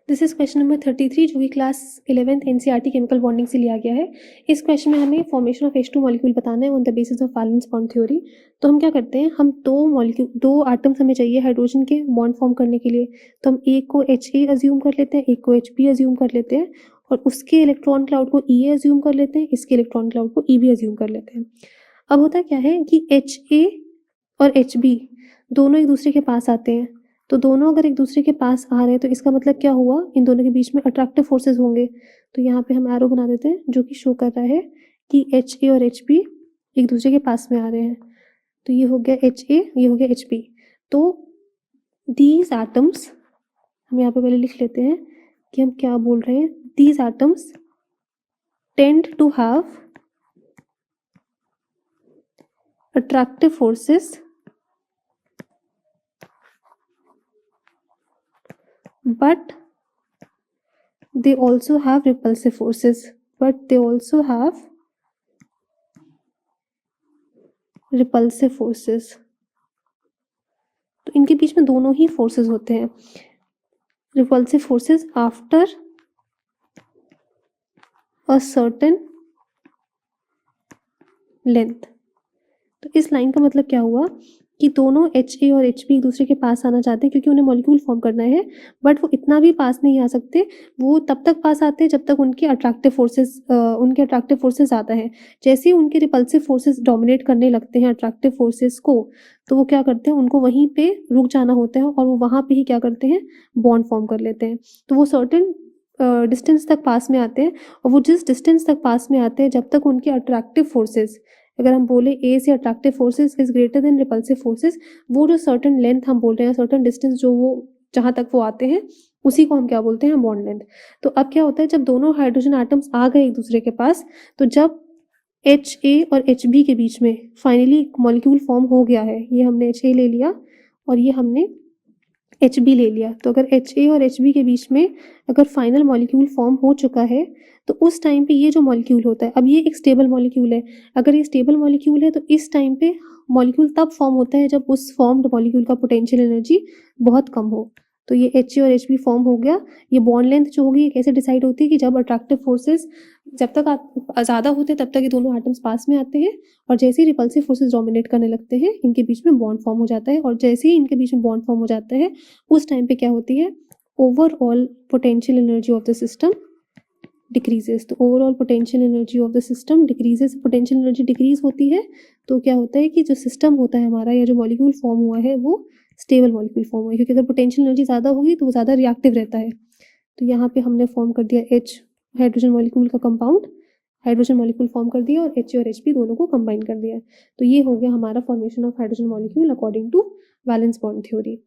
This is question number 33 जो कि class 11th NCERT chemical bonding से लिया गया है। इस क्वेश्चन में हमें फॉर्मेशन ऑफ H2 मॉलिक्यूल बताना है on the basis of valence bond theory. तो हम क्या करते हैं, हम दो आटम्स हमें चाहिए हाइड्रोजन के बॉन्ड फॉर्म करने के लिए। तो हम एक को HA अज्यूम कर लेते हैं, एक को HB अज्यूम कर लेते हैं और उसके इलेक्ट्रॉन क्लाउड को EA अज्यूम कर लेते हैं, इसके इलेक्ट्रॉन क्लाउड को EB अज्यूम कर लेते हैं। अब होता क्या है कि HA और HB दोनों एक दूसरे के पास आते हैं। तो दोनों अगर एक दूसरे के पास आ रहे हैं तो इसका मतलब क्या हुआ, इन दोनों के बीच में अट्रैक्टिव फोर्सेस होंगे। तो यहाँ पे हम एरो बना देते हैं जो कि शो कर रहा है कि HA और HB एक दूसरे के पास में आ रहे हैं। तो ये हो गया HA, ये हो गया HB। तो दीज एटम्स, हम यहाँ पे पहले लिख लेते हैं कि हम क्या बोल रहे हैं। These atoms tend to have attractive forces but they also have repulsive forces, तो इनके बीच में दोनों ही फोर्सेस होते हैं। Repulsive forces after a certain length. तो इस लाइन का मतलब क्या हुआ कि दोनों HA और HB एक दूसरे के पास आना चाहते हैं क्योंकि उन्हें मॉलिक्यूल फॉर्म करना है, बट वो इतना भी पास नहीं आ सकते। वो तब तक पास आते हैं जब तक उनके अट्रैक्टिव फोर्सेस ज़्यादा हैं। जैसे ही उनके रिपल्सिव फोर्सेस डोमिनेट करने लगते हैं अट्रैक्टिव फोर्सेस को, तो वो क्या करते हैं, उनको वहीं पे रुक जाना होता है और वो वहाँ पे ही क्या करते हैं, बॉन्ड फॉर्म कर लेते हैं। तो वो सर्टेन डिस्टेंस तक पास में आते हैं और वो जिस डिस्टेंस तक पास में आते हैं जब तक उनके अट्रैक्टिव फोर्सेस, अगर हम बोले ए से attractive forces is greater than repulsive forces, वो जो सर्टेन लेंथ हम बोल रहे हैं, सर्टेन डिस्टेंस जो वो जहाँ तक वो आते हैं, उसी को हम क्या बोलते हैं, बॉन्ड लेंथ। तो अब क्या होता है, जब दोनों हाइड्रोजन एटम्स आ गए एक दूसरे के पास, तो जब HA और HB के बीच में फाइनली मॉलिक्यूल फॉर्म हो गया है, ये हमने HA ले लिया और ये हमने HB ले लिया, तो अगर HA और HB के बीच में अगर फाइनल मॉलिक्यूल फॉर्म हो चुका है तो उस टाइम पे ये जो मॉलिक्यूल होता है, अब ये एक स्टेबल मॉलिक्यूल है। अगर ये स्टेबल मॉलिक्यूल है तो इस टाइम पे मॉलिक्यूल तब फॉर्म होता है जब उस फॉर्म्ड मॉलिक्यूल का पोटेंशियल एनर्जी बहुत कम हो। तो ये HA और HB फॉर्म हो गया। ये बॉन्ड लेंथ जो होगी ये कैसे डिसाइड होती है कि जब अट्रैक्टिव फोर्सेस जब तक ज़्यादा होते हैं तब तक ये दोनों एटम्स पास में आते हैं और जैसे ही रिपल्सिव फोर्सेस डोमिनेट करने लगते हैं इनके बीच में बॉन्ड फॉर्म हो जाता है। और जैसे ही इनके बीच में बॉन्ड फॉर्म हो जाता है उस टाइम पे क्या होती है, overall potential energy of the system decreases. तो overall potential energy of the system decreases, potential energy decrease होती है तो क्या होता है कि जो सिस्टम होता है हमारा या जो मॉलिक्यूल फॉर्म हुआ है वो स्टेबल मॉलिक्यूल फॉर्म हुआ है, क्योंकि अगर पोटेंशियल एनर्जी ज़्यादा होगी तो वो ज़्यादा रिएक्टिव रहता है। तो यहाँ पे हमने फॉर्म कर दिया H हाइड्रोजन मॉलिक्यूल का कंपाउंड, हाइड्रोजन मॉलिक्यूल फॉर्म कर दिया और HA और HB दोनों को कंबाइन कर दिया। तो ये हो गया हमारा formation of hydrogen molecule according to valence bond theory.